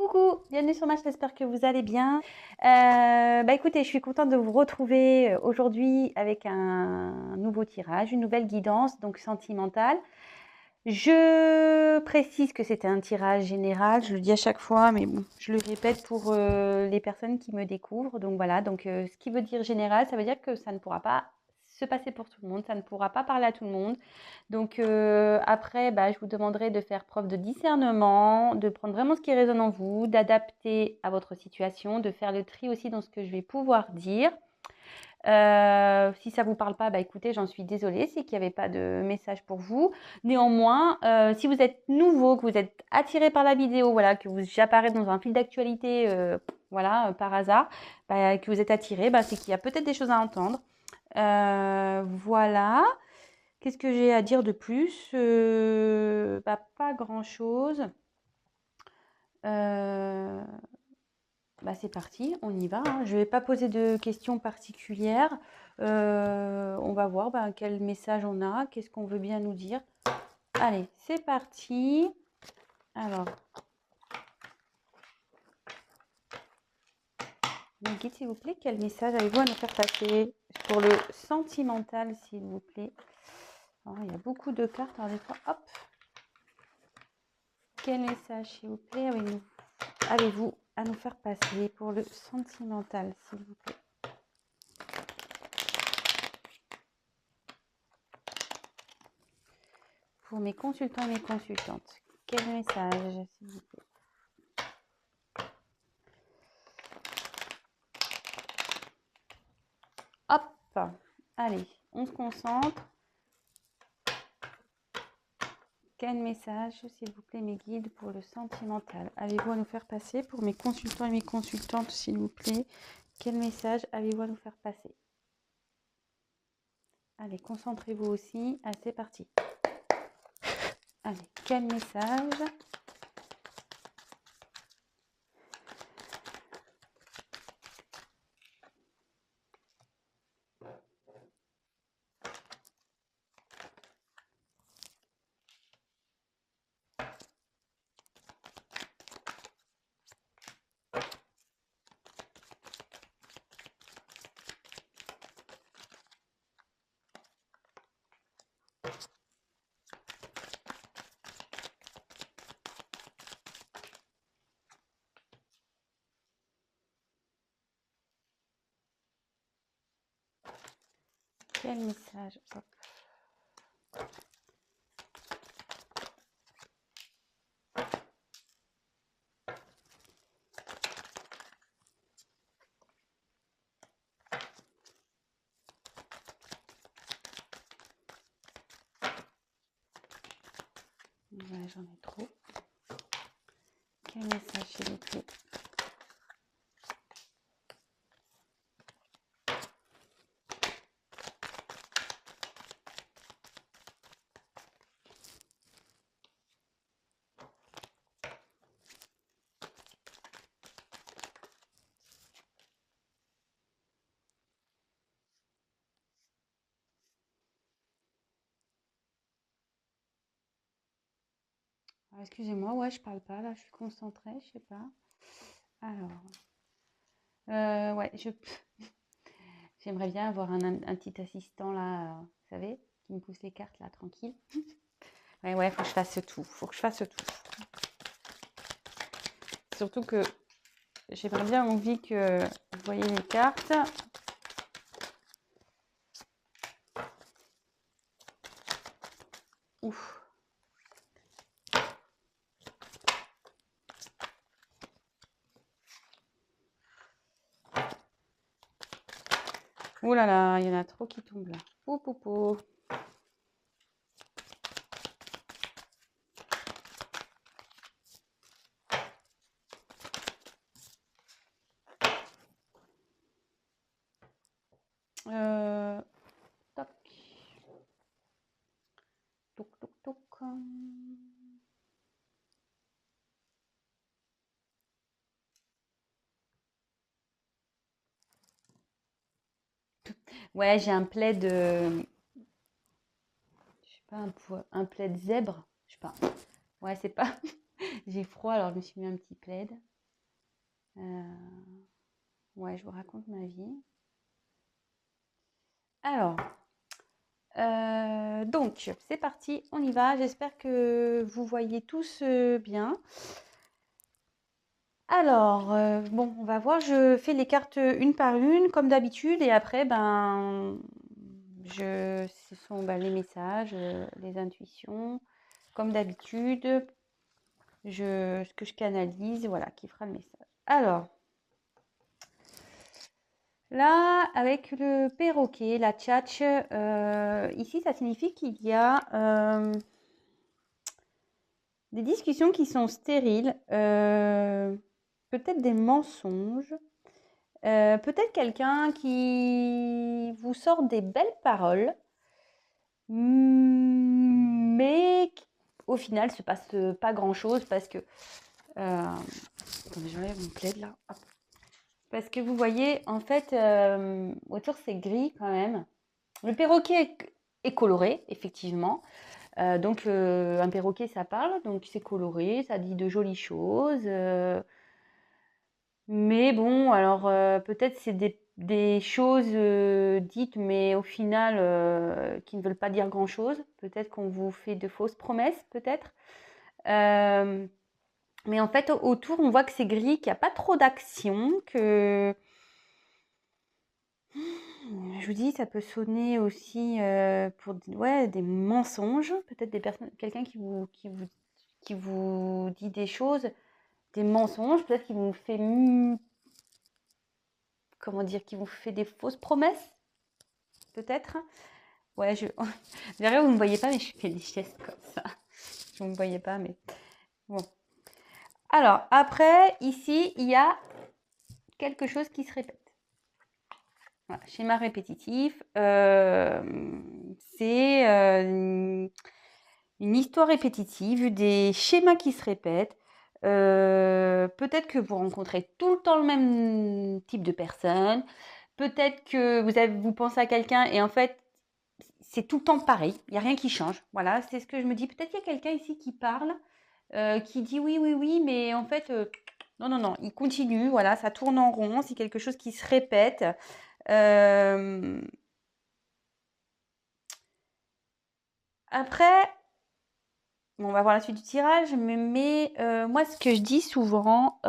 Coucou, bienvenue sur ma chaîne, j'espère que vous allez bien. Écoutez, je suis contente de vous retrouver aujourd'hui avec un nouveau tirage, une nouvelle guidance, donc sentimentale. Je précise que c'était un tirage général, je le dis à chaque fois, mais bon, je le répète pour les personnes qui me découvrent. Donc voilà, ce qui veut dire général, ça veut dire que ça ne pourra pas se passer pour tout le monde, ça ne pourra pas parler à tout le monde. Donc après, je vous demanderai de faire preuve de discernement, de prendre vraiment ce qui résonne en vous, d'adapter à votre situation, de faire le tri aussi dans ce que je vais pouvoir dire. Si ça ne vous parle pas, écoutez, j'en suis désolée, c'est qu'il n'y avait pas de message pour vous. Néanmoins, si vous êtes nouveau, que vous êtes attiré par la vidéo, voilà, que j'apparais dans un fil d'actualité, par hasard, que vous êtes attiré, c'est qu'il y a peut-être des choses à entendre. Voilà. Qu'est-ce que j'ai à dire de plus? Pas grand-chose. C'est parti, on y va, hein. Je ne vais pas poser de questions particulières. On va voir quel message on a, qu'est-ce qu'on veut bien nous dire. Allez, c'est parti. Alors, mes guides, s'il vous plaît, quel message avez-vous à nous faire passer pour le sentimental, s'il vous plaît? Alors, il y a beaucoup de cartes, alors des fois, hop. Quel message, s'il vous plaît, avez-vous à nous faire passer pour le sentimental, s'il vous plaît? Pour mes consultants et mes consultantes, quel message, s'il vous plaît? Hop, allez, on se concentre. Quel message, s'il vous plaît, mes guides, pour le sentimental avez-vous à nous faire passer pour mes consultants et mes consultantes, s'il vous plaît? Quel message avez-vous à nous faire passer? Allez, concentrez-vous aussi. Allez, c'est parti. Allez, quel message? Quel message? Hop. Ouais, j'en ai trop. Quel message, s'il vous plaît? Excusez-moi, ouais, je parle pas, là, je suis concentrée, je sais pas. Alors, ouais, j'aimerais bien avoir un petit assistant, là, vous savez, qui me pousse les cartes, là, tranquille. Ouais, faut que je fasse tout, Surtout que j'aimerais bien envie que vous voyez les cartes. Ouf. Ouh là là, il y en a trop qui tombent là. Pou, pou, pou. Toc. Toc, toc, toc. Ouais, j'ai un plaid, je sais pas, un plaid zèbre, je sais pas. Ouais, c'est pas. J'ai froid, alors je me suis mis un petit plaid. Ouais, je vous raconte ma vie. Alors, donc, c'est parti, on y va. J'espère que vous voyez tous bien. Alors, bon, on va voir. Je fais les cartes une par une, comme d'habitude, et après, ce sont les messages, les intuitions, comme d'habitude. Ce que je canalise, voilà, qui fera le message. Alors, là, avec le perroquet, la tchatche, ici, ça signifie qu'il y a des discussions qui sont stériles, peut-être des mensonges, peut-être quelqu'un qui vous sort des belles paroles, mais au final, se passe pas grand-chose parce que... attendez, j'enlève mon plaid là. Hop. Parce que vous voyez, en fait, autour c'est gris quand même. Le perroquet est coloré, effectivement. Donc, un perroquet, ça parle, donc c'est coloré, ça dit de jolies choses. Mais bon, alors peut-être c'est des choses dites, mais au final qui ne veulent pas dire grand-chose. Peut-être qu'on vous fait de fausses promesses, peut-être. Euh, mais en fait, autour, on voit que c'est gris, qu'il n'y a pas trop d'action, que... Je vous dis, ça peut sonner aussi pour ouais, des mensonges, peut-être des personnes, quelqu'un qui vous dit des choses, des mensonges, peut-être qui vous fait, comment dire, qui vous fait des fausses promesses, peut-être. Ouais, derrière, vous ne me voyez pas, mais je fais des gestes comme ça. Vous ne me voyez pas, mais bon. Alors, après, ici, il y a quelque chose qui se répète. Voilà, schéma répétitif, c'est une histoire répétitive, des schémas qui se répètent. Peut-être que vous rencontrez tout le temps le même type de personne. Peut-être que vous pensez à quelqu'un et en fait, c'est tout le temps pareil. Il n'y a rien qui change. Voilà, c'est ce que je me dis. Peut-être qu'il y a quelqu'un ici qui parle, qui dit oui, oui, oui, mais en fait, non, non, non, il continue. Voilà, ça tourne en rond. C'est quelque chose qui se répète. Après, on va voir la suite du tirage, mais moi, ce que je dis souvent,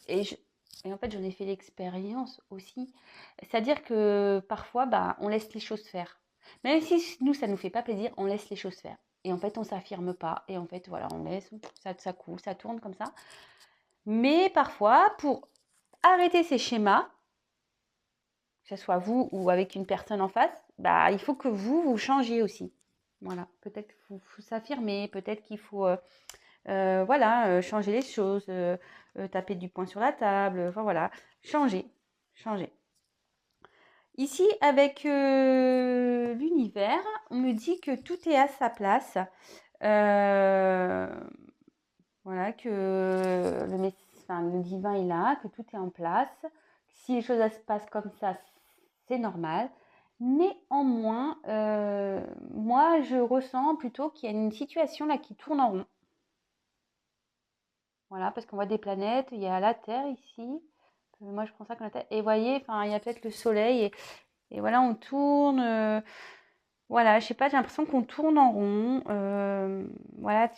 et, et en fait, j'en ai fait l'expérience aussi, c'est-à-dire que parfois, on laisse les choses faire. Même si nous, ça ne nous fait pas plaisir, on laisse les choses faire. Et en fait, on ne s'affirme pas. Et en fait, voilà, on laisse, ça coule, ça tourne comme ça. Mais parfois, pour arrêter ces schémas, que ce soit vous ou avec une personne en face, il faut que vous changiez aussi. Voilà, peut-être qu'il faut s'affirmer, peut-être qu'il faut voilà, changer les choses, taper du poing sur la table, enfin voilà, changer, changer. Ici, avec l'univers, on me dit que tout est à sa place. Voilà, que le divin est là, que tout est en place. Si les choses se passent comme ça, c'est normal. Néanmoins, moi, je ressens plutôt qu'il y a une situation là qui tourne en rond. Voilà, parce qu'on voit des planètes, il y a la Terre ici. Moi, je prends ça comme la Terre. Et vous voyez, enfin, il y a peut-être le Soleil. Et voilà, on tourne. Voilà, je sais pas, j'ai l'impression qu'on tourne en rond. Voilà,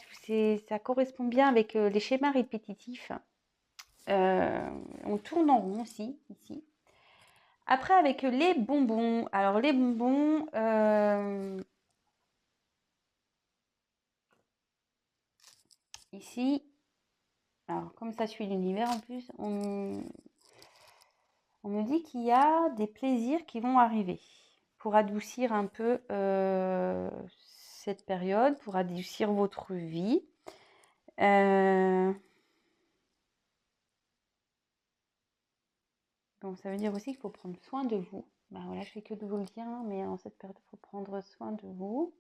ça correspond bien avec les schémas répétitifs. On tourne en rond aussi, ici. Après, avec les bonbons. Alors, les bonbons, ici, alors comme ça suit l'univers en plus, on me dit qu'il y a des plaisirs qui vont arriver pour adoucir un peu cette période, pour adoucir votre vie. Bon, ça veut dire aussi qu'il faut prendre soin de vous. Voilà, je fais que de vous le dire, hein, mais en cette période, il faut prendre soin de vous.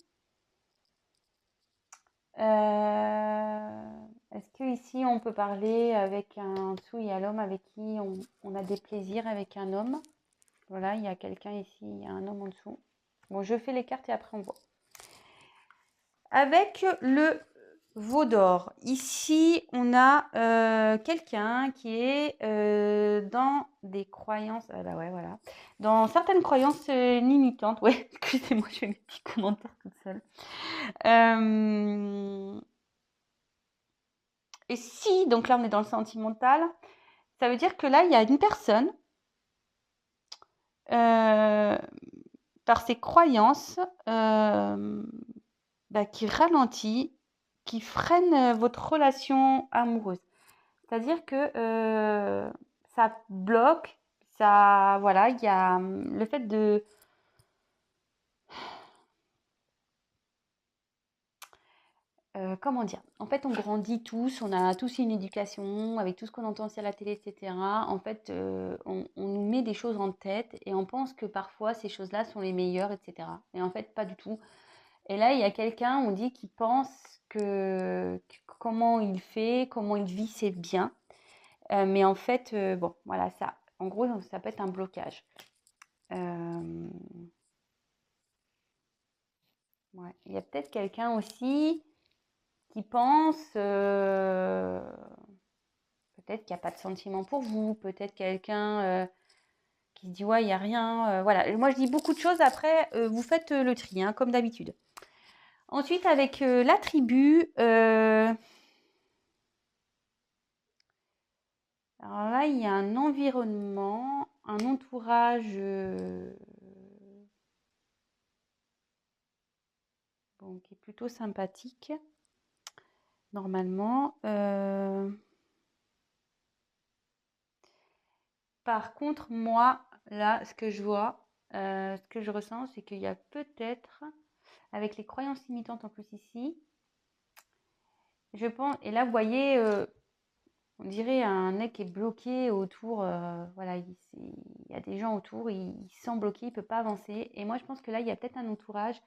Est-ce que ici on peut parler avec un dessous, il y a l'homme avec qui on a des plaisirs avec un homme. Voilà, il y a quelqu'un ici, il y a un homme en dessous. Bon, je fais les cartes et après on voit. Avec le Veau d'or. Ici, on a quelqu'un qui est dans des croyances. Ah bah ouais, voilà. Dans certaines croyances limitantes. Ouais, excusez-moi, je fais mes petits commentaires toute seule. Et si, donc là, on est dans le sentimental, ça veut dire que là, il y a une personne, par ses croyances, bah, qui ralentit, qui freine votre relation amoureuse. C'est-à-dire que ça bloque, ça, voilà, il y a le fait de, comment dire? En fait, on grandit tous, on a tous une éducation avec tout ce qu'on entend aussi à la télé, et cetera. En fait, on nous met des choses en tête et on pense que parfois ces choses-là sont les meilleures, et cetera. Et en fait, pas du tout. Et là, il y a quelqu'un, on dit, qui pense que comment il fait, comment il vit, c'est bien. Mais en fait, bon, voilà, ça, en gros, ça peut être un blocage. Euh, ouais. Il y a peut-être quelqu'un aussi qui pense, peut-être qu'il n'y a pas de sentiment pour vous, peut-être quelqu'un qui se dit ouais, il n'y a rien. Voilà, moi je dis beaucoup de choses, après vous faites le tri, hein, comme d'habitude. Ensuite, avec la tribu, alors là, il y a un environnement, un entourage bon, qui est plutôt sympathique, normalement. Par contre, moi, là, ce que je vois, ce que je ressens, c'est qu'il y a peut-être, avec les croyances limitantes en plus ici, je pense, et là, vous voyez, on dirait un nez qui est bloqué autour, voilà, il y a des gens autour, il se sent bloqué, il ne peut pas avancer. Et moi, je pense que là, il y a peut-être un entourage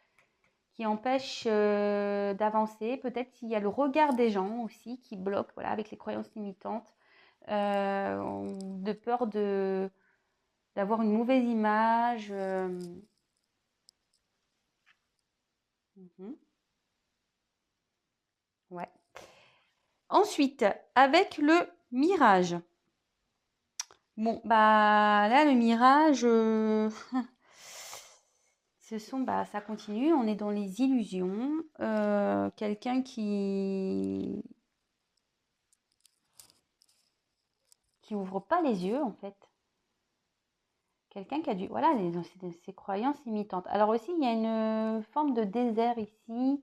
qui empêche d'avancer. Peut-être qu'il y a le regard des gens aussi qui bloque, voilà, avec les croyances limitantes, de peur d'avoir une mauvaise image. Mhm, ouais. Ensuite, avec le mirage. Bon, bah là, le mirage, ce sont, bah, ça continue. On est dans les illusions. Quelqu'un qui ouvre pas les yeux, en fait. Quelqu'un qui a dû, voilà, ses croyances limitantes. Alors aussi, il y a une forme de désert ici.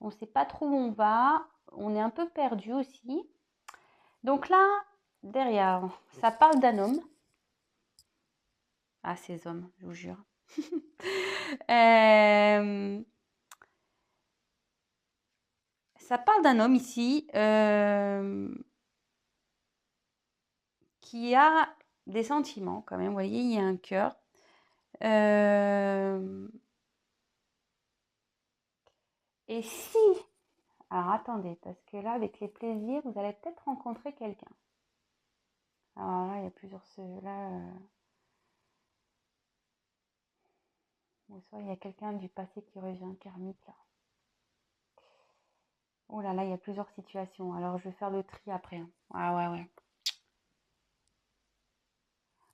On ne sait pas trop où on va. On est un peu perdu aussi. Donc là, derrière, ça parle d'un homme. Ah, ces hommes, je vous jure. Euh, ça parle d'un homme ici qui a des sentiments quand même. Vous voyez, il y a un cœur. Et si, alors attendez, parce que là, avec les plaisirs, vous allez peut-être rencontrer quelqu'un. Alors là, il y a plusieurs. Là, soit il y a quelqu'un du passé qui revient, karmique là. Oh là là, il y a plusieurs situations. Alors je vais faire le tri après, hein. Ah ouais, ouais.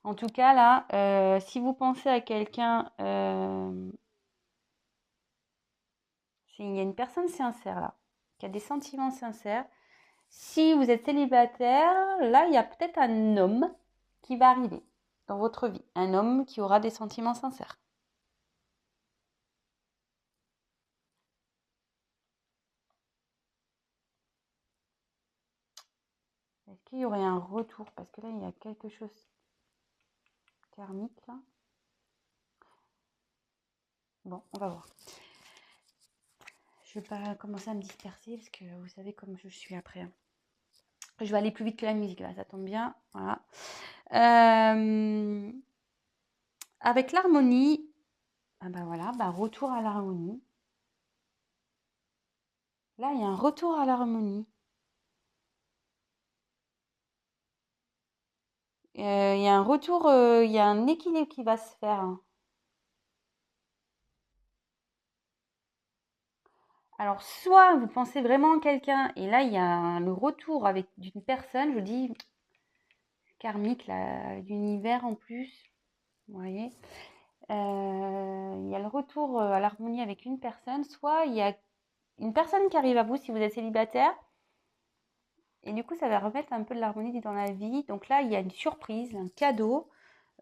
En tout cas, là, si vous pensez à quelqu'un, il y a une personne sincère là, qui a des sentiments sincères. Si vous êtes célibataire, là, il y a peut-être un homme qui va arriver dans votre vie. Un homme qui aura des sentiments sincères. Est-ce qu'il y aurait un retour? Parce que là, il y a quelque chose karmique là. Bon, on va voir. Je vais pas commencer à me disperser parce que vous savez comme je suis après, hein. Je vais aller plus vite que la musique là, ça tombe bien. Voilà. Euh, avec l'harmonie, ah bah voilà, bah retour à l'harmonie. Là, il y a un retour à l'harmonie. Il y a un retour, il y a un équilibre qui va se faire, hein. Alors, soit vous pensez vraiment à quelqu'un, et là, il y a le retour avec d'une personne, je vous dis, karmique, l'univers en plus, vous voyez. Il y a le retour à l'harmonie avec une personne, soit il y a une personne qui arrive à vous si vous êtes célibataire, et du coup, ça va remettre un peu de l'harmonie dans la vie. Donc là, il y a une surprise, un cadeau.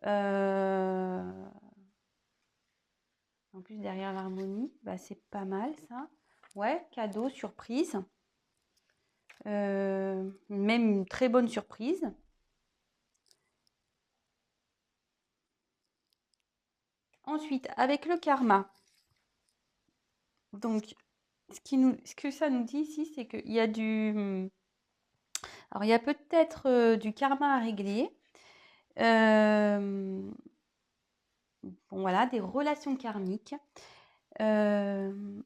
En plus, derrière l'harmonie, bah, c'est pas mal ça. Ouais, cadeau, surprise. Même une très bonne surprise. Ensuite, avec le karma. Donc, ce que ça nous dit ici, c'est qu'il y a alors, il y a peut-être du karma à régler. Euh, bon, voilà, des relations karmiques. Euh,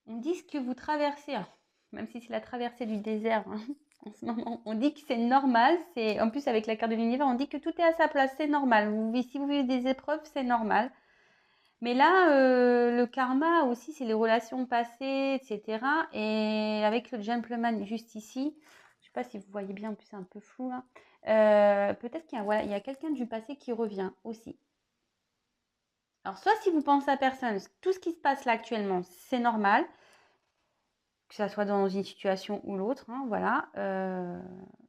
on dit ce que vous traversez, hein, même si c'est la traversée du désert hein, en ce moment, on dit que c'est normal. En plus, avec la carte de l'univers, on dit que tout est à sa place, c'est normal. Si vous vivez des épreuves, c'est normal. Mais là, le karma aussi, c'est les relations passées, etc. Et avec le gentleman juste ici, je ne sais pas si vous voyez bien, en plus c'est un peu flou là. Peut-être qu'il y a, voilà, il y a quelqu'un du passé qui revient aussi. Alors, soit si vous pensez à personne, tout ce qui se passe là actuellement, c'est normal, que ça soit dans une situation ou l'autre, hein, voilà.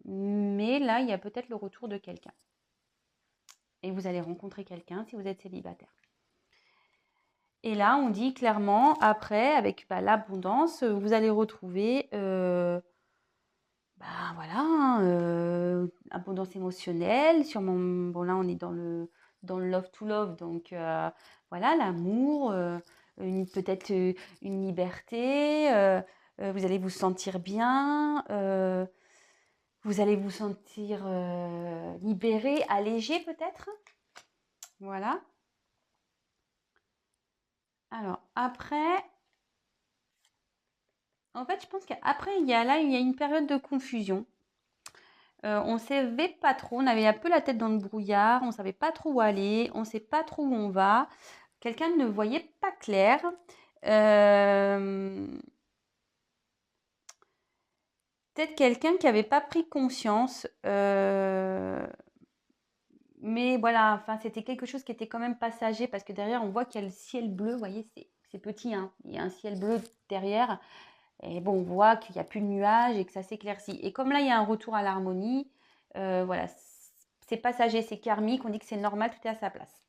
Mais là, il y a peut-être le retour de quelqu'un. Et vous allez rencontrer quelqu'un si vous êtes célibataire. Et là, on dit clairement, après, avec l'abondance, vous allez retrouver, voilà, abondance émotionnelle. Sûrement, bon là, on est dans le love to love, donc voilà, l'amour, peut-être une liberté. Vous allez vous sentir bien. Vous allez vous sentir libéré, allégé peut-être. Voilà. Alors après, en fait, je pense qu'après, il y a une période de confusion. On ne savait pas trop, on avait un peu la tête dans le brouillard, on ne savait pas trop où aller, on ne sait pas trop où on va. Quelqu'un ne voyait pas clair. Peut-être quelqu'un qui n'avait pas pris conscience. Mais voilà, enfin, c'était quelque chose qui était quand même passager parce que derrière, on voit qu'il y a le ciel bleu. Vous voyez, c'est petit, hein. Il y a un ciel bleu derrière. Et bon, on voit qu'il n'y a plus de nuages et que ça s'éclaircit. Et comme là, il y a un retour à l'harmonie, voilà, c'est passager, c'est karmique, on dit que c'est normal, tout est à sa place.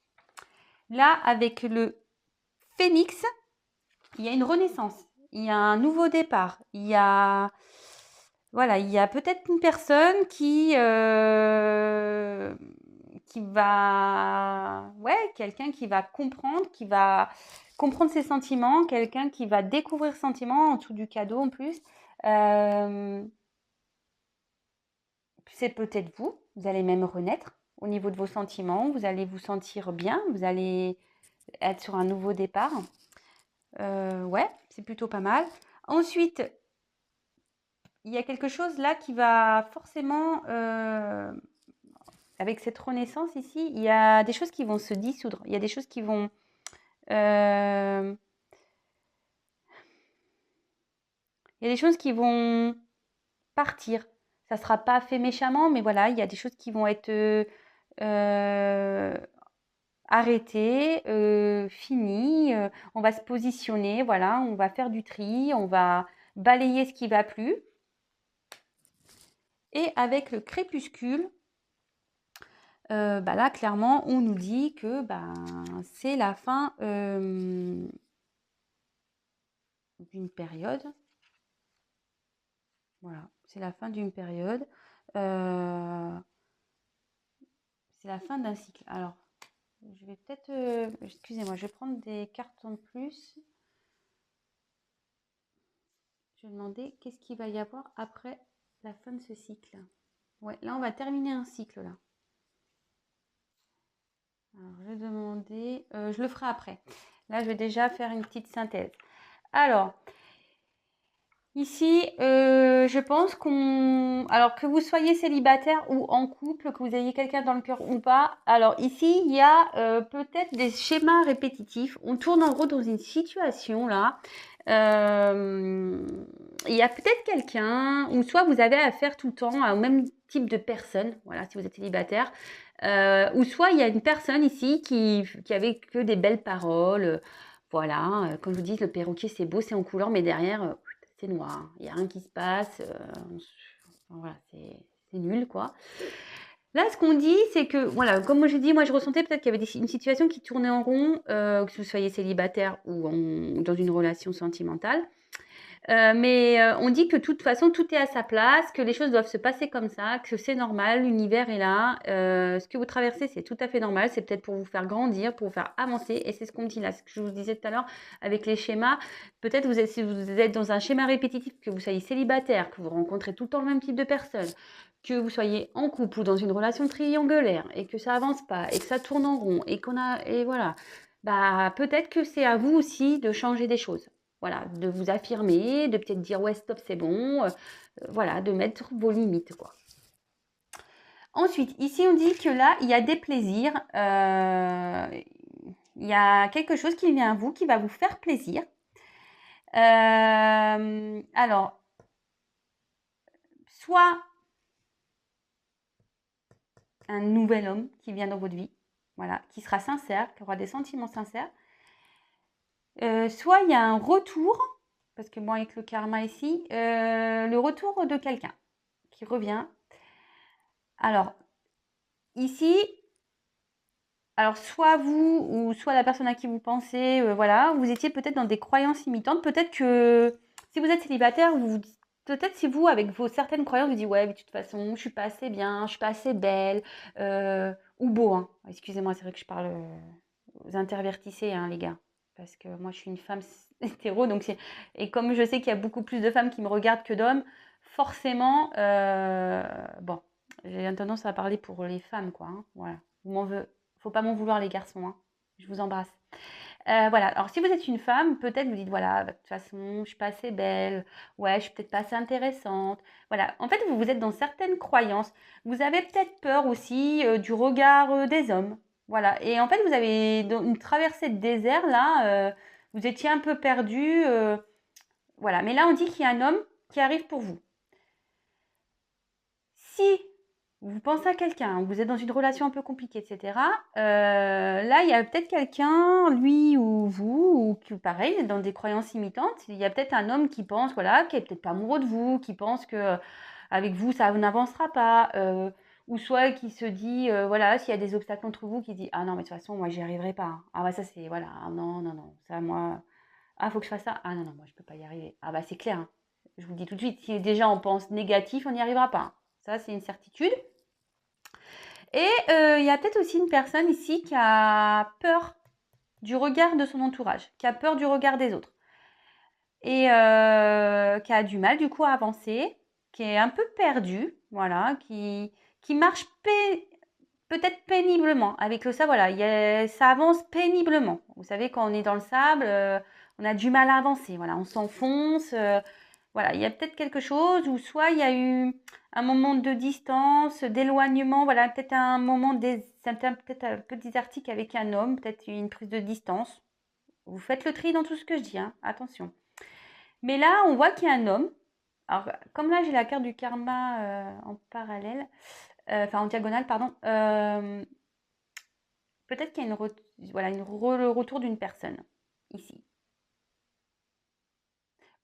Là, avec le phénix, il y a une renaissance, il y a un nouveau départ, il y a, voilà, il y a peut-être une personne qui va, ouais, quelqu'un qui va comprendre ses sentiments, quelqu'un qui va découvrir ses sentiments en dessous du cadeau en plus. Euh, c'est peut-être vous allez même renaître au niveau de vos sentiments, vous allez vous sentir bien, vous allez être sur un nouveau départ. Ouais, c'est plutôt pas mal. Ensuite, il y a quelque chose là qui va forcément, avec cette renaissance ici, il y a des choses qui vont se dissoudre. Il y a des choses qui vont... euh, il y a des choses qui vont partir. Ça ne sera pas fait méchamment, mais voilà, il y a des choses qui vont être euh, arrêtées, finies. On va se positionner, voilà, on va faire du tri, on va balayer ce qui ne va plus. Et avec le crépuscule, là, clairement, on nous dit que c'est la fin d'une période. Voilà, c'est la fin d'une période. C'est la fin d'un cycle. Alors, je vais peut-être... excusez-moi, je vais prendre des cartes en plus. Je vais demander qu'est-ce qu'il va y avoir après la fin de ce cycle. Ouais, là, on va terminer un cycle, là. Alors, je vais demander... je le ferai après. Là, je vais déjà faire une petite synthèse. Alors, Ici, je pense alors que vous soyez célibataire ou en couple, que vous ayez quelqu'un dans le cœur ou pas, alors ici, il y a peut-être des schémas répétitifs. On tourne en rond dans une situation là. Euh, il y a peut-être quelqu'un, ou soit vous avez affaire tout le temps au même type de personne, voilà, si vous êtes célibataire, ou soit il y a une personne ici qui avait que des belles paroles. Voilà, comme je vous dis, le perroquet c'est beau, c'est en couleur, mais derrière, c'est noir. Il n'y a rien qui se passe. Enfin, voilà, c'est nul, quoi. Là, ce qu'on dit, c'est que, voilà, comme je dis, moi, je ressentais peut-être qu'il y avait une situation qui tournait en rond, que vous soyez célibataire ou dans une relation sentimentale. Mais on dit que de toute façon, tout est à sa place, que les choses doivent se passer comme ça, que c'est normal, l'univers est là. Ce que vous traversez, c'est tout à fait normal. C'est peut-être pour vous faire grandir, pour vous faire avancer. Et c'est ce qu'on me dit là, ce que je vous disais tout à l'heure avec les schémas. Peut-être si vous êtes dans un schéma répétitif, que vous soyez célibataire, que vous rencontrez tout le temps le même type de personne, que vous soyez en couple ou dans une relation triangulaire et que ça avance pas et que ça tourne en rond et voilà. Bah, peut-être que c'est à vous aussi de changer des choses. Voilà, de vous affirmer, de peut-être dire ouais stop c'est bon, voilà, de mettre vos limites quoi. Ensuite, ici on dit que là il y a des plaisirs, il y a quelque chose qui vient à vous qui va vous faire plaisir. Alors, soit un nouvel homme qui vient dans votre vie, voilà, qui sera sincère, qui aura des sentiments sincères. Soit il y a un retour, parce que bon avec le karma ici, le retour de quelqu'un qui revient. Alors, ici, alors soit vous ou soit la personne à qui vous pensez, voilà, vous étiez peut-être dans des croyances limitantes. Peut-être que si vous êtes célibataire, peut-être si vous, avec vos certaines croyances, vous dites ouais, mais de toute façon, je suis pas assez bien, je suis pas assez belle, ou beau. Hein. Excusez-moi, c'est vrai que je parle, vous intervertissez, hein, les gars, parce que moi, je suis une femme hétéro, donc et comme je sais qu'il y a beaucoup plus de femmes qui me regardent que d'hommes, forcément, bon, j'ai tendance à parler pour les femmes, quoi. Hein, voilà. Faut pas m'en vouloir les garçons, hein. Je vous embrasse. Voilà, alors si vous êtes une femme, peut-être vous dites voilà, bah, de toute façon, je suis pas assez belle, ouais, je suis peut-être pas assez intéressante. Voilà, en fait, vous êtes dans certaines croyances. Vous avez peut-être peur aussi du regard des hommes. Voilà, et en fait, vous avez dans une traversée de désert là, vous étiez un peu perdu. Voilà, mais là, on dit qu'il y a un homme qui arrive pour vous. Si vous pensez à quelqu'un, vous êtes dans une relation un peu compliquée, etc. Là, il y a peut-être quelqu'un, lui ou vous, ou qui, pareil, dans des croyances imitantes. Il y a peut-être un homme qui pense, voilà, qui est peut-être pas amoureux de vous, qui pense que avec vous, ça n'avancera pas. Ou soit qui se dit, voilà, s'il y a des obstacles entre vous, qui dit, ah non, mais de toute façon, moi, j'y arriverai pas. Hein. Ah bah ça, c'est, voilà, ah, non, non, non, ça, moi, ah, faut que je fasse ça. Ah non, non, moi, je peux pas y arriver. Ah bah c'est clair. Hein. Je vous le dis tout de suite, si déjà on pense négatif, on n'y arrivera pas. Hein. Ça, c'est une certitude. Et il y a peut-être aussi une personne ici qui a peur du regard de son entourage, qui a peur du regard des autres et qui a du mal du coup à avancer, qui est un peu perdu, voilà, qui marche peut-être péniblement. Avec le sable, voilà, ça avance péniblement. Vous savez, quand on est dans le sable, on a du mal à avancer. Voilà, on s'enfonce. Voilà, il y a peut-être quelque chose, ou soit il y a eu un moment de distance, d'éloignement, voilà, peut-être un moment, peut-être un peu désertique avec un homme, peut-être une prise de distance. Vous faites le tri dans tout ce que je dis, hein, attention. Mais là, on voit qu'il y a un homme. Alors, comme là, j'ai la carte du karma en parallèle, enfin en diagonale, pardon. Peut-être qu'il y a voilà, le retour d'une personne ici.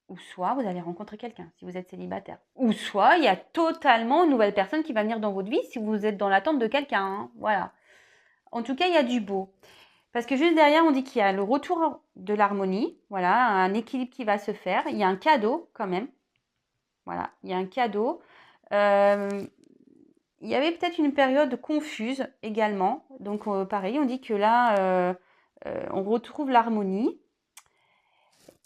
Ou soit vous allez rencontrer quelqu'un si vous êtes célibataire. Ou soit il y a totalement une nouvelle personne qui va venir dans votre vie si vous êtes dans l'attente de quelqu'un. Hein. Voilà. En tout cas, il y a du beau. Parce que juste derrière, on dit qu'il y a le retour de l'harmonie. Voilà, un équilibre qui va se faire. Il y a un cadeau quand même. Voilà, il y a un cadeau. Il y avait peut-être une période confuse également. Donc pareil, on dit que là, on retrouve l'harmonie.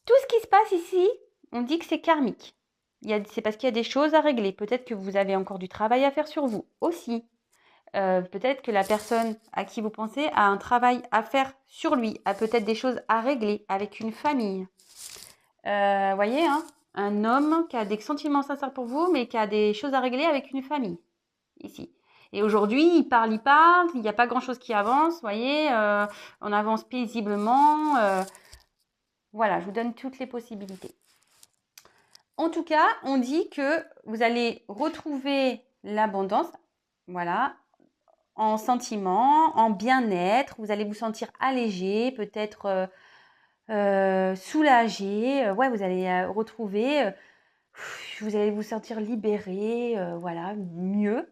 Tout ce qui se passe ici, on dit que c'est karmique. C'est parce qu'il y a des choses à régler. Peut-être que vous avez encore du travail à faire sur vous aussi. Peut-être que la personne à qui vous pensez a un travail à faire sur lui, a peut-être des choses à régler avec une famille. Voyez, hein, un homme qui a des sentiments sincères pour vous, mais qui a des choses à régler avec une famille, ici. Et aujourd'hui, il parle, il n'y a pas grand-chose qui avance, vous voyez, on avance paisiblement. Voilà, je vous donne toutes les possibilités. En tout cas, on dit que vous allez retrouver l'abondance, voilà, en sentiments, en bien-être. Vous allez vous sentir allégé, peut-être soulagé. Ouais, vous allez retrouver, vous allez vous sentir libéré, voilà, mieux.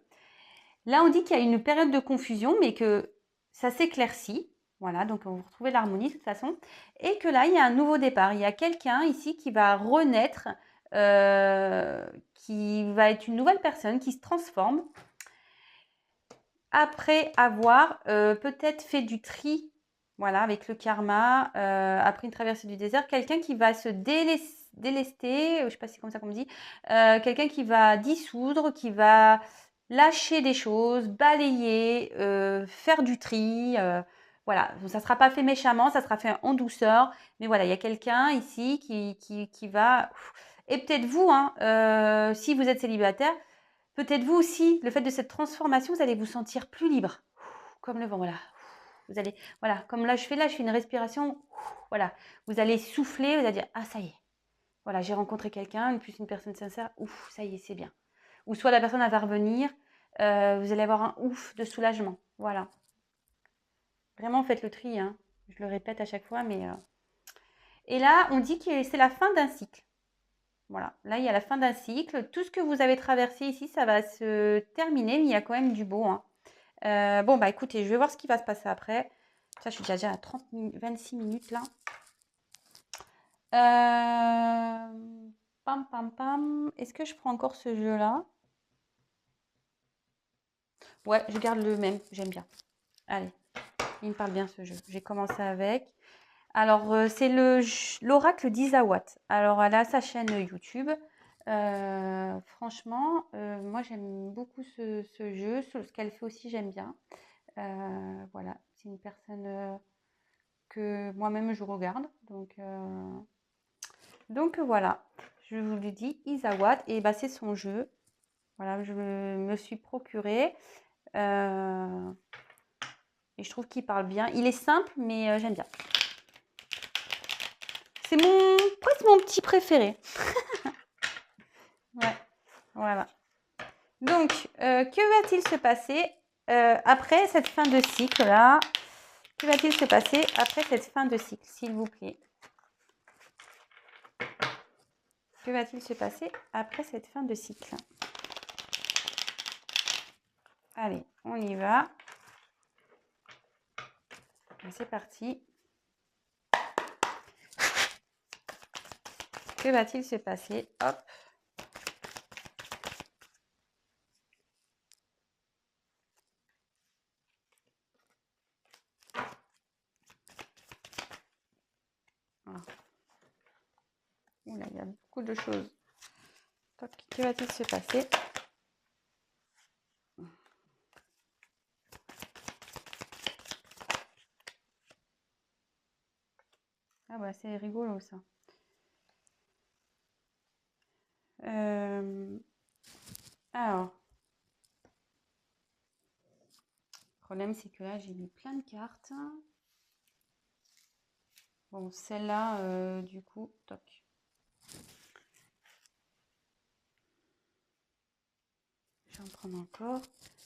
Là, on dit qu'il y a une période de confusion, mais que ça s'éclaircit. Voilà, donc on va retrouver l'harmonie de toute façon. Et que là, il y a un nouveau départ. Il y a quelqu'un ici qui va renaître, qui va être une nouvelle personne, qui se transforme. Après avoir peut-être fait du tri, voilà, avec le karma, après une traversée du désert, quelqu'un qui va se délester, je ne sais pas si c'est comme ça qu'on me dit, quelqu'un qui va dissoudre, qui va lâcher des choses, balayer, faire du tri, voilà. Ça ne sera pas fait méchamment, ça sera fait en douceur, mais voilà, il y a quelqu'un ici qui va... Et peut-être vous, hein, si vous êtes célibataire, peut-être vous aussi, le fait de cette transformation, vous allez vous sentir plus libre, comme le vent, voilà. Vous allez, voilà, comme là je fais une respiration, voilà. Vous allez souffler, vous allez dire, ah ça y est, voilà, j'ai rencontré quelqu'un, plus une personne sincère, ouf, ça y est, c'est bien. Ou soit la personne elle va revenir, vous allez avoir un ouf de soulagement, voilà. Vraiment, faites le tri, hein. Je le répète à chaque fois, mais... Et là, on dit que c'est la fin d'un cycle. Voilà, là, il y a la fin d'un cycle. Tout ce que vous avez traversé ici, ça va se terminer, mais il y a quand même du beau, hein. Bon, bah écoutez, je vais voir ce qui va se passer après. Ça, je suis déjà à 26 minutes là. Pam, pam, pam. Est-ce que je prends encore ce jeu-là? Ouais, je garde le même. J'aime bien. Allez, il me parle bien ce jeu. J'ai commencé avec. Alors, c'est l'oracle d'Isawat. Alors, elle a sa chaîne YouTube. Franchement, moi, j'aime beaucoup ce jeu. Ce qu'elle fait aussi, j'aime bien. Voilà, c'est une personne que moi-même je regarde. Donc voilà, je vous le dis, Isawat, et bah, c'est son jeu. Voilà, je me suis procuré. Et je trouve qu'il parle bien. Il est simple, mais j'aime bien. C'est presque mon petit préféré. Ouais, voilà. Donc, que va-t-il se passer après cette fin de cycle-là? Que va-t-il se passer après cette fin de cycle, s'il vous plaît? Que va-t-il se passer après cette fin de cycle? Allez, on y va. C'est parti. Que va-t-il se passer? Hop. Voilà. Oula, il y a beaucoup de choses. Que va-t-il se passer? Ah bah c'est rigolo ça. Alors, le problème c'est que là j'ai mis plein de cartes. Bon, celle-là, du coup, toc. Je vais en prendre encore.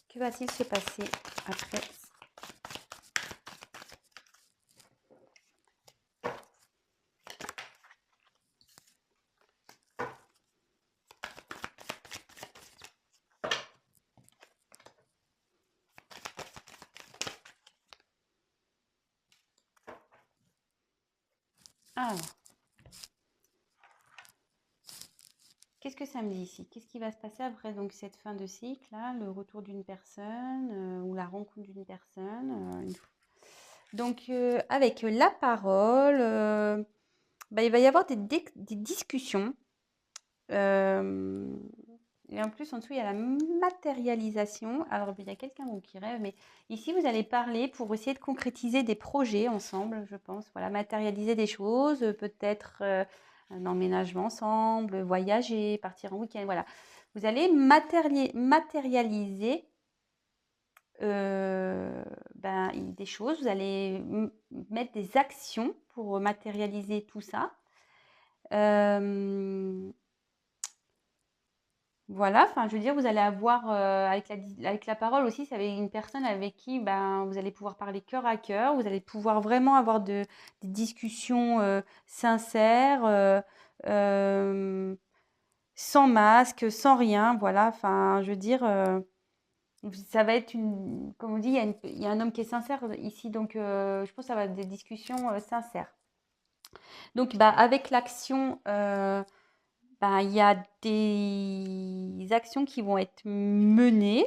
Que va-t-il se passer après? Alors, qu'est-ce que ça me dit ici? Qu'est-ce qui va se passer après donc cette fin de cycle là, le retour d'une personne ou la rencontre d'une personne Donc avec la parole, bah, il va y avoir des discussions. Et en plus, en dessous, il y a la matérialisation. Alors, il y a quelqu'un qui rêve, mais ici, vous allez parler pour essayer de concrétiser des projets ensemble, je pense. Voilà, matérialiser des choses, peut-être un emménagement ensemble, voyager, partir en week-end, voilà. Vous allez matérialiser des choses, vous allez mettre des actions pour matérialiser tout ça. Voilà, enfin, je veux dire, vous allez avoir, avec la parole aussi, c'est avec une personne avec qui, ben, vous allez pouvoir parler cœur à cœur, vous allez pouvoir vraiment avoir des discussions sincères, sans masque, sans rien, voilà, enfin, je veux dire, ça va être comme on dit, il y a un homme qui est sincère ici, donc je pense que ça va être des discussions sincères. Donc, bah, avec l'action, il y a des actions qui vont être menées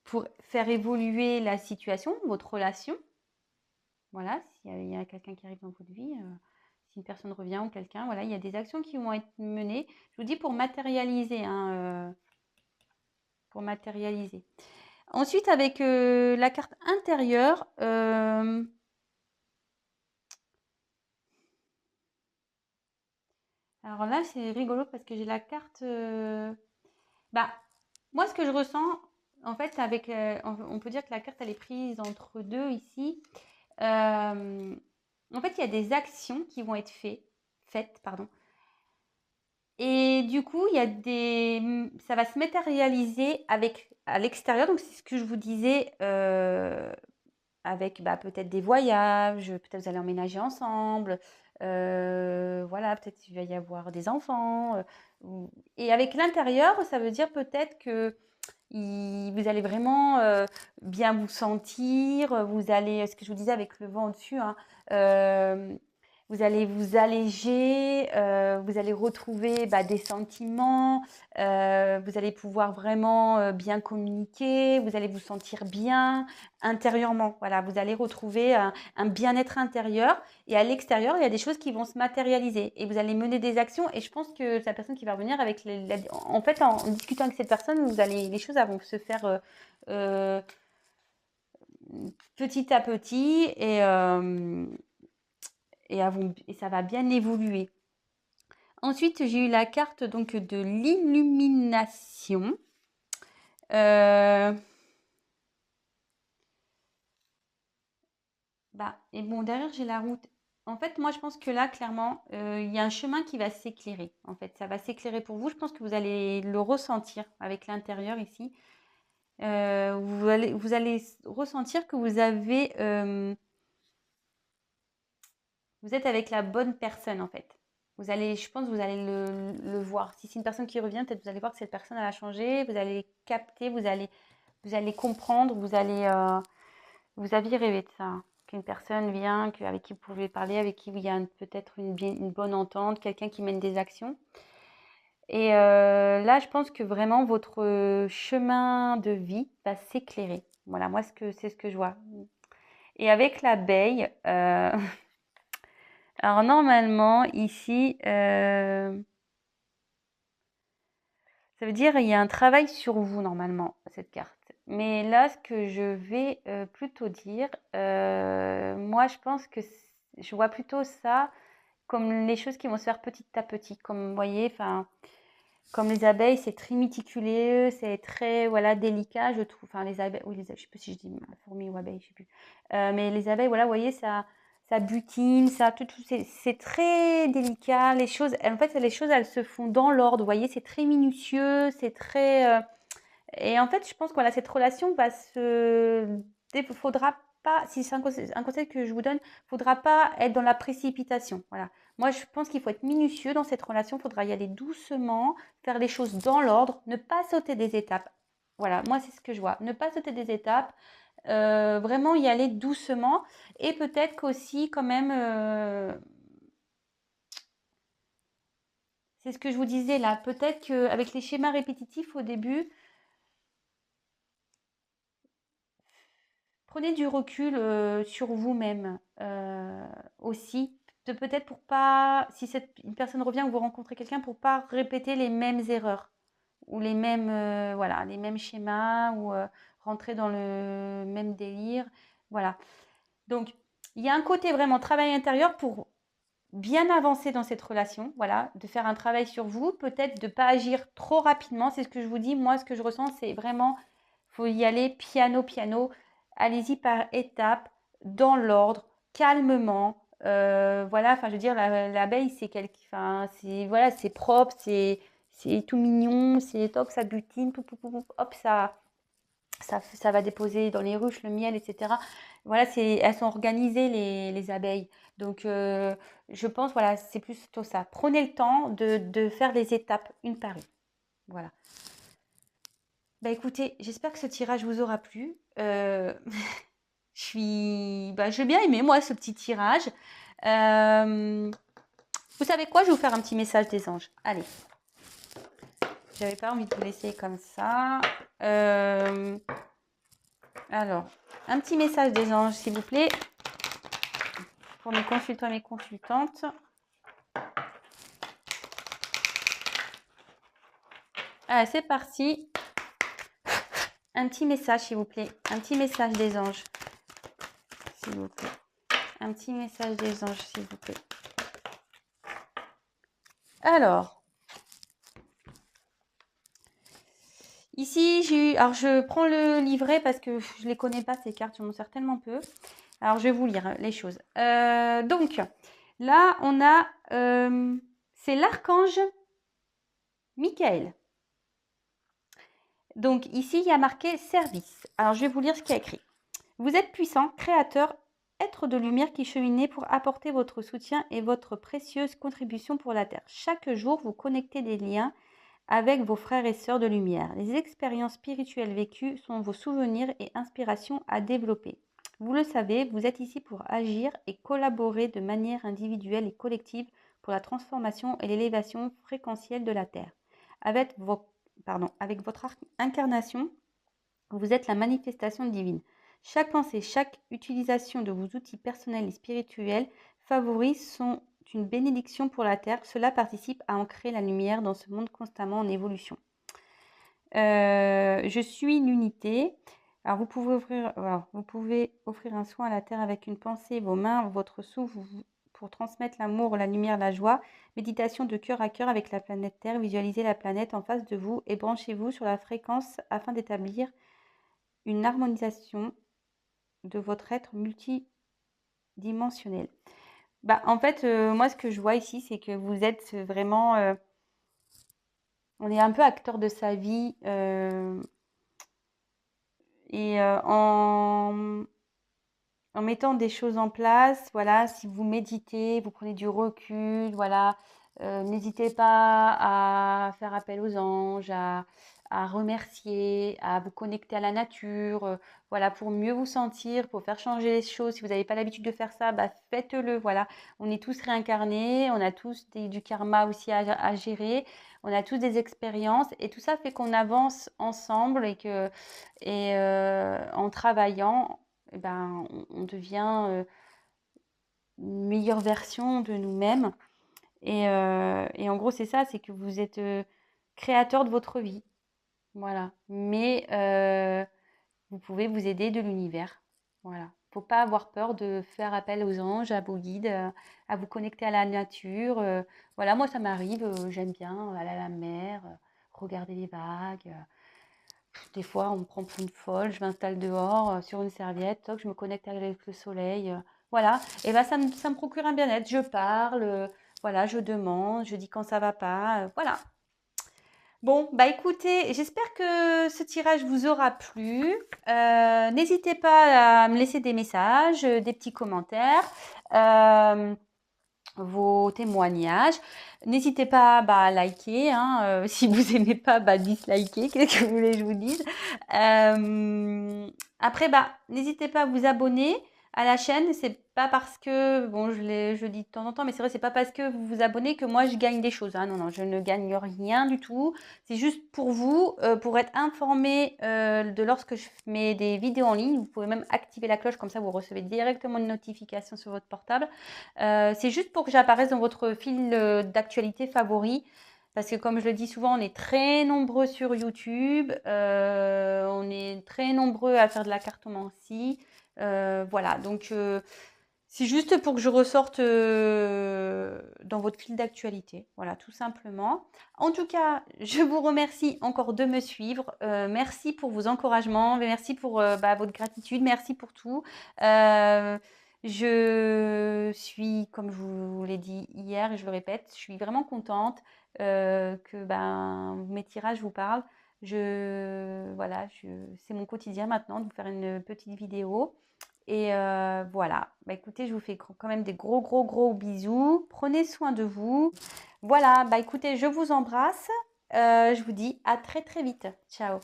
pour faire évoluer la situation, votre relation. Voilà, s'il y a quelqu'un qui arrive dans votre vie, si une personne revient ou quelqu'un, voilà, il y a des actions qui vont être menées. Je vous dis pour matérialiser, hein, pour matérialiser. Ensuite, avec la carte intérieure, alors là, c'est rigolo parce que j'ai la carte. Moi, ce que je ressens, en fait, on peut dire que la carte, elle est prise entre deux ici. En fait, il y a des actions qui vont être faites, pardon. Et du coup, ça va se matérialiser à l'extérieur. Donc, c'est ce que je vous disais, avec peut-être des voyages, peut-être vous allez emménager ensemble, voilà, peut-être il va y avoir des enfants. Et avec l'intérieur, ça veut dire peut-être que vous allez vraiment bien vous sentir, vous allez, ce que je vous disais avec le vent au-dessus, hein, vous allez vous alléger, vous allez retrouver des sentiments, vous allez pouvoir vraiment bien communiquer, vous allez vous sentir bien intérieurement. Voilà, vous allez retrouver un bien-être intérieur et à l'extérieur, il y a des choses qui vont se matérialiser et vous allez mener des actions. Et je pense que c'est la personne qui va revenir avec en fait, en discutant avec cette personne, les choses vont se faire euh, petit à petit et ça va bien évoluer. Ensuite, j'ai eu la carte donc de l'illumination. Et bon, derrière, j'ai la route. En fait, moi, je pense que là, clairement, il y a un chemin qui va s'éclairer. En fait, ça va s'éclairer pour vous. Je pense que vous allez le ressentir avec l'intérieur ici. Vous allez ressentir que vous êtes avec la bonne personne, en fait. Je pense que vous allez le voir. Si c'est une personne qui revient, peut-être vous allez voir que cette personne elle a changé. Vous allez capter, vous allez comprendre, vous aviez rêvé de ça, hein, qu'une personne vient, avec qui vous pouvez parler, avec qui il y a peut-être une bonne entente, quelqu'un qui mène des actions. Et là, je pense que vraiment votre chemin de vie va s'éclairer. Voilà, moi, c'est ce que je vois. Et avec l'abeille, alors normalement, ici, ça veut dire il y a un travail sur vous, normalement, cette carte. Mais là, ce que je vais plutôt dire, moi, je pense que je vois plutôt ça comme les choses qui vont se faire petit à petit. Comme vous voyez, enfin, comme les abeilles, c'est très méticuleux, c'est très voilà délicat, je trouve. Enfin, les abeilles, oui, je sais pas si je dis fourmis ou abeilles, je sais plus. Mais les abeilles, voilà, vous voyez, ça butine, c'est très délicat. Les choses, en fait, les choses, elles se font dans l'ordre. Vous voyez, c'est très minutieux, c'est très. Et en fait, je pense que voilà, cette relation va se. Faudra pas, si c'est un conseil que je vous donne, faudra pas être dans la précipitation. Voilà. Moi, je pense qu'il faut être minutieux dans cette relation. Il faudra y aller doucement, faire les choses dans l'ordre, ne pas sauter des étapes. Voilà, moi, c'est ce que je vois. Ne pas sauter des étapes, vraiment y aller doucement. Et peut-être qu'aussi, quand même, c'est ce que je vous disais là, peut-être qu'avec les schémas répétitifs au début, prenez du recul sur vous-même aussi. Peut-être pour pas, si une personne revient ou vous rencontrez quelqu'un, pour pas répéter les mêmes erreurs ou les mêmes, voilà, les mêmes schémas ou rentrer dans le même délire. Voilà. Donc, il y a un côté vraiment travail intérieur bien avancer dans cette relation, voilà, de faire un travail sur vous, peut-être de ne pas agir trop rapidement. C'est ce que je vous dis. Moi, ce que je ressens, c'est vraiment, il faut y aller piano, piano. Allez-y par étapes, dans l'ordre, calmement. Voilà, enfin, je veux dire, l'abeille, c'est enfin, voilà, c'est propre, c'est tout mignon, c'est top, ça butine, hop, ça va déposer dans les ruches le miel, etc. Voilà, elles sont organisées, les abeilles. Donc, je pense, voilà, c'est plutôt ça. Prenez le temps de faire les étapes une par une. Voilà. Bah écoutez, j'espère que ce tirage vous aura plu. J'ai bien aimé, moi, ce petit tirage. Vous savez quoi? Je vais vous faire un petit message des anges. Allez. J'avais pas envie de vous laisser comme ça. Alors, un petit message des anges, s'il vous plaît, pour mes consultants et mes consultantes. Allez, c'est parti. Un petit message, s'il vous plaît. Un petit message des anges, s'il vous plaît. Un petit message des anges, s'il vous plaît. Alors, ici, alors je prends le livret parce que je ne les connais pas, ces cartes, je m'en sers tellement peu. Alors, je vais vous lire les choses. Donc, là, on a, c'est l'archange Michael. Donc, ici, il y a marqué service. Alors, je vais vous lire ce qu'il y a écrit. Vous êtes puissant, créateur, être de lumière qui cheminez pour apporter votre soutien et votre précieuse contribution pour la Terre. Chaque jour, vous connectez des liens avec vos frères et sœurs de lumière. Les expériences spirituelles vécues sont vos souvenirs et inspirations à développer. Vous le savez, vous êtes ici pour agir et collaborer de manière individuelle et collective pour la transformation et l'élévation fréquentielle de la Terre. Avec votre incarnation, vous êtes la manifestation divine. Chaque pensée, chaque utilisation de vos outils personnels et spirituels favorise une bénédiction pour la Terre. Cela participe à ancrer la lumière dans ce monde constamment en évolution. Je suis l'unité. Alors, vous pouvez offrir un soin à la Terre avec une pensée, vos mains, votre souffle pour transmettre l'amour, la lumière, la joie. Méditation de cœur à cœur avec la planète Terre. Visualisez la planète en face de vous et branchez-vous sur la fréquence afin d'établir une harmonisation de votre être multidimensionnel. En fait, moi, ce que je vois ici, c'est que vous êtes vraiment... on est un peu acteur de sa vie. Et en mettant des choses en place, voilà, si vous méditez, vous prenez du recul, voilà, n'hésitez pas à faire appel aux anges, à remercier, à vous connecter à la nature, voilà, pour mieux vous sentir, pour faire changer les choses. Si vous n'avez pas l'habitude de faire ça, faites-le, voilà. On est tous réincarnés, on a tous du karma aussi à gérer, on a tous des expériences et tout ça fait qu'on avance ensemble et en travaillant, on devient une meilleure version de nous-mêmes. Et en gros, c'est ça, c'est que vous êtes créateur de votre vie. Voilà. Mais vous pouvez vous aider de l'univers. Voilà. Faut pas avoir peur de faire appel aux anges, à vos guides, à vous connecter à la nature. Voilà, moi, ça m'arrive. J'aime bien aller à la mer, regarder les vagues. Des fois, on me prend pour une folle, je m'installe dehors sur une serviette, toc, je me connecte avec le soleil. Voilà. Et ça me procure un bien-être. Je parle, voilà, je demande, je dis quand ça va pas. Voilà. Bon, écoutez, j'espère que ce tirage vous aura plu. N'hésitez pas à me laisser des messages, des petits commentaires. Vos témoignages. N'hésitez pas à liker. Si vous n'aimez pas, dislikez. Qu'est-ce que vous voulez que je vous dise? Après, n'hésitez pas à vous abonner à la chaîne. C'est pas parce que, bon, je le dis de temps en temps, mais c'est vrai, c'est pas parce que vous vous abonnez que moi je gagne des choses. Non, non, je ne gagne rien du tout. C'est juste pour vous, pour être informé de lorsque je mets des vidéos en ligne. Vous pouvez même activer la cloche, comme ça vous recevez directement une notification sur votre portable. C'est juste pour que j'apparaisse dans votre fil d'actualité favori. Parce que comme je le dis souvent, on est très nombreux sur YouTube. On est très nombreux à faire de la cartomancie. Voilà, donc c'est juste pour que je ressorte dans votre fil d'actualité. Voilà, tout simplement. En tout cas, je vous remercie encore de me suivre. Merci pour vos encouragements, merci pour votre gratitude, merci pour tout. Je suis, comme je vous l'ai dit hier et je le répète, je suis vraiment contente que mes tirages vous parlent. Voilà, c'est mon quotidien maintenant de vous faire une petite vidéo. Et voilà, écoutez, je vous fais quand même des gros, gros, gros bisous. Prenez soin de vous. Voilà, écoutez, je vous embrasse. Je vous dis à très, très vite. Ciao.